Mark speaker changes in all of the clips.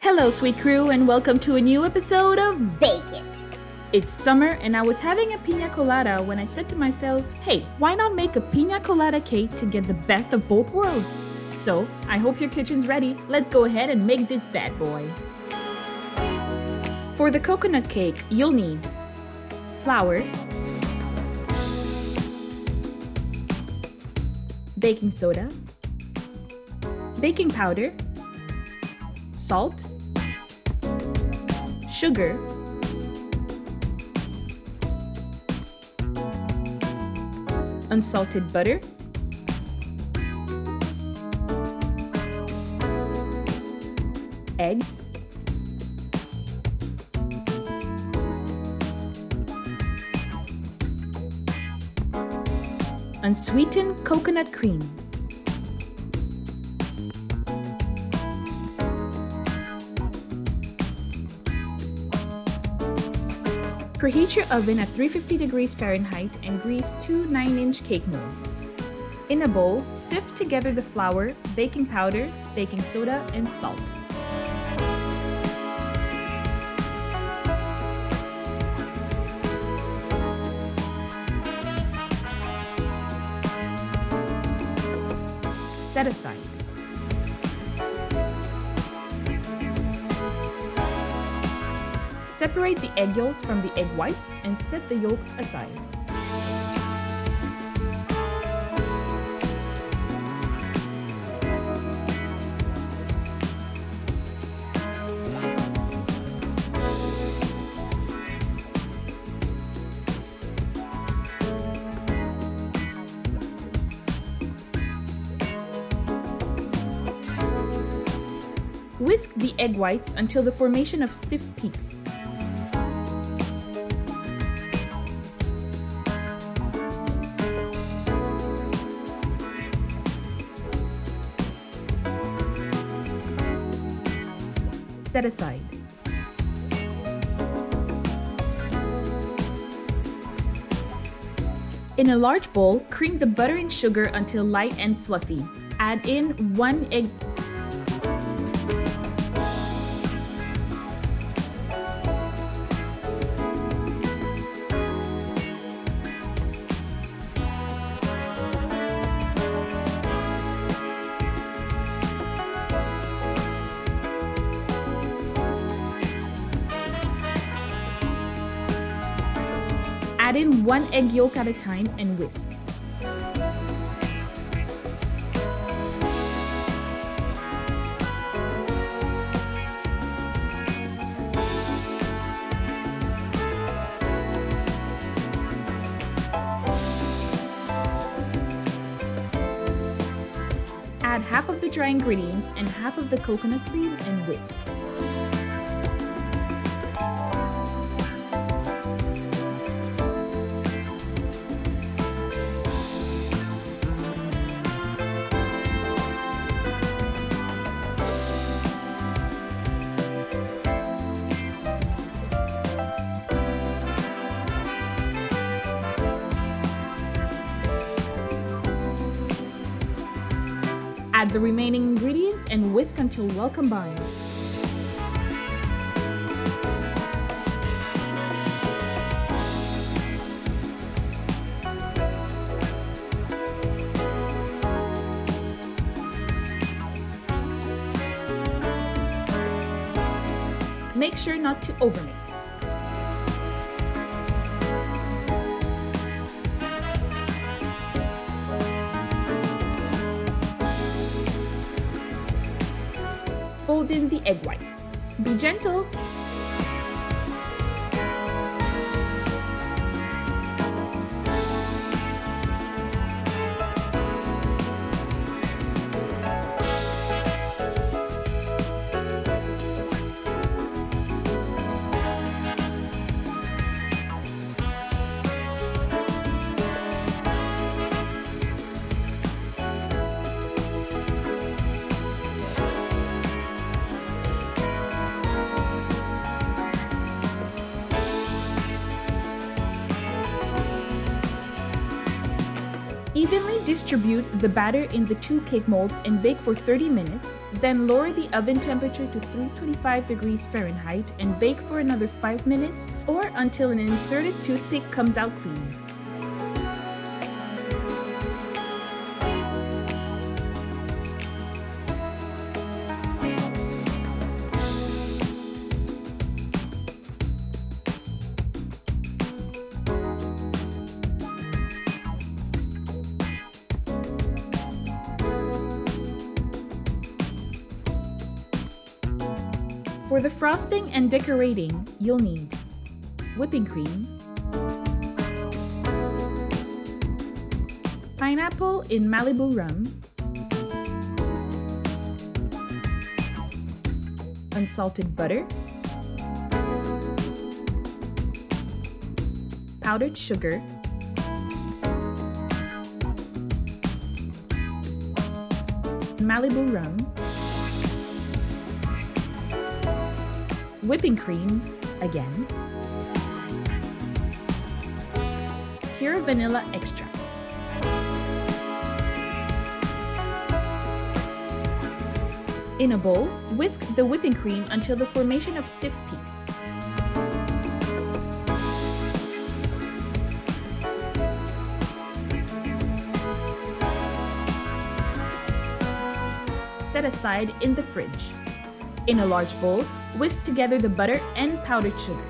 Speaker 1: Hello, sweet crew, and welcome to a new episode of
Speaker 2: Bake It.
Speaker 1: It's summer, and I was having a pina colada when I said to myself, hey, why not make a pina colada cake to get the best of both worlds? So, I hope your kitchen's ready. Let's go ahead and make this bad boy. For the coconut cake, you'll need flour, baking soda, baking powder, salt, sugar, unsalted butter, eggs, unsweetened coconut cream, preheat your oven at 350 degrees Fahrenheit and grease two 9-inch cake molds. In a bowl, sift together the flour, baking powder, baking soda, and salt. Set aside. Separate the egg yolks from the egg whites and set the yolks aside. Whisk the egg whites until the formation of stiff peaks. Set aside. In a large bowl, cream the butter and sugar until light and fluffy. Add in 1 egg. Add in 1 egg yolk at a time and whisk. Add half of the dry ingredients and half of the coconut cream and whisk. Add the remaining ingredients and whisk until well combined. Make sure not to overmix. Fold in the egg whites. Be gentle. Evenly distribute the batter in the 2 cake molds and bake for 30 minutes, then lower the oven temperature to 325 degrees Fahrenheit and bake for another 5 minutes or until an inserted toothpick comes out clean. For the frosting and decorating, you'll need whipping cream, pineapple in Malibu rum, unsalted butter, powdered sugar, Malibu rum, whipping cream again, pure vanilla extract. In a bowl, whisk the whipping cream until the formation of stiff peaks. Set aside in the fridge. In a large bowl, whisk together the butter and powdered sugar.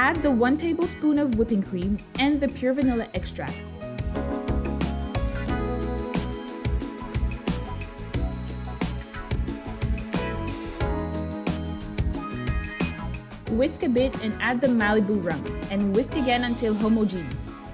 Speaker 1: Add the 1 tablespoon of whipping cream and the pure vanilla extract. Whisk a bit and add the Malibu rum, and whisk again until homogeneous.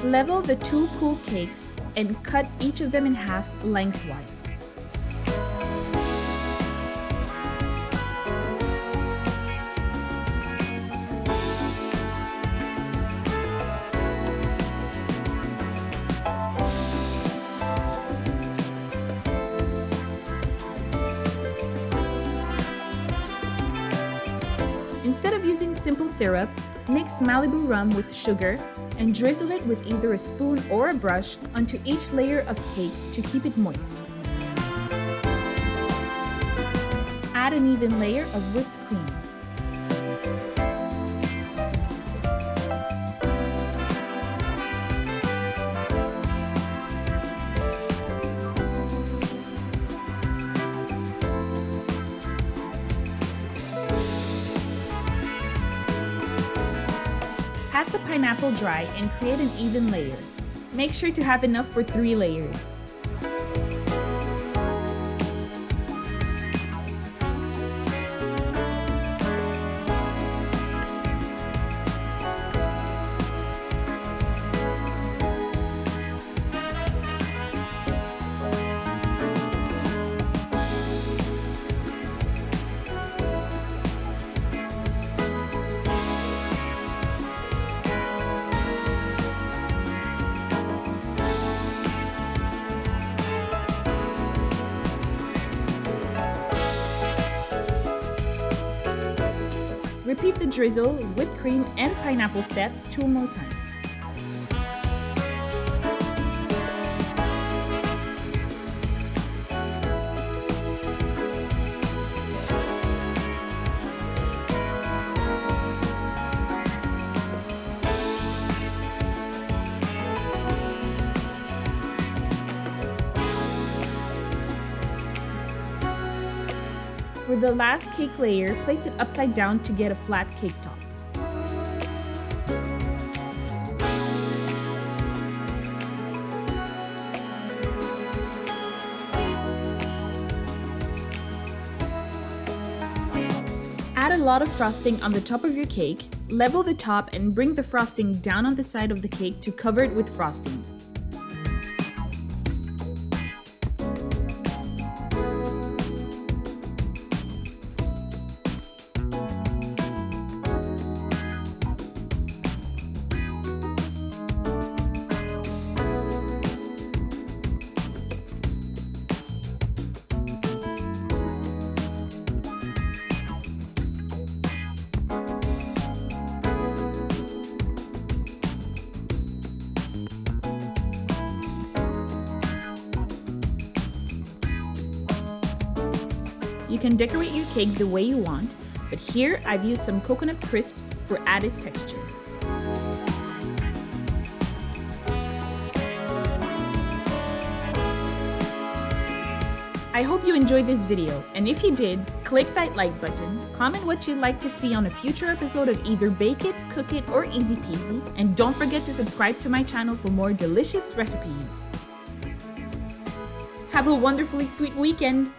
Speaker 1: Level the 2 cool cakes and cut each of them in half lengthwise. Instead of using simple syrup, mix Malibu rum with sugar and drizzle it with either a spoon or a brush onto each layer of cake to keep it moist. Add an even layer of whipped cream. Pat the pineapple dry and create an even layer. Make sure to have enough for 3 layers. Repeat the drizzle, whipped cream, and pineapple steps 2 more times. For the last cake layer, place it upside down to get a flat cake top. Add a lot of frosting on the top of your cake, level the top and bring the frosting down on the side of the cake to cover it with frosting. You can decorate your cake the way you want, but here I've used some coconut crisps for added texture. I hope you enjoyed this video, and if you did, click that like button, comment what you'd like to see on a future episode of either Bake It, Cook It, or Easy Peasy, and don't forget to subscribe to my channel for more delicious recipes. Have a wonderfully sweet weekend!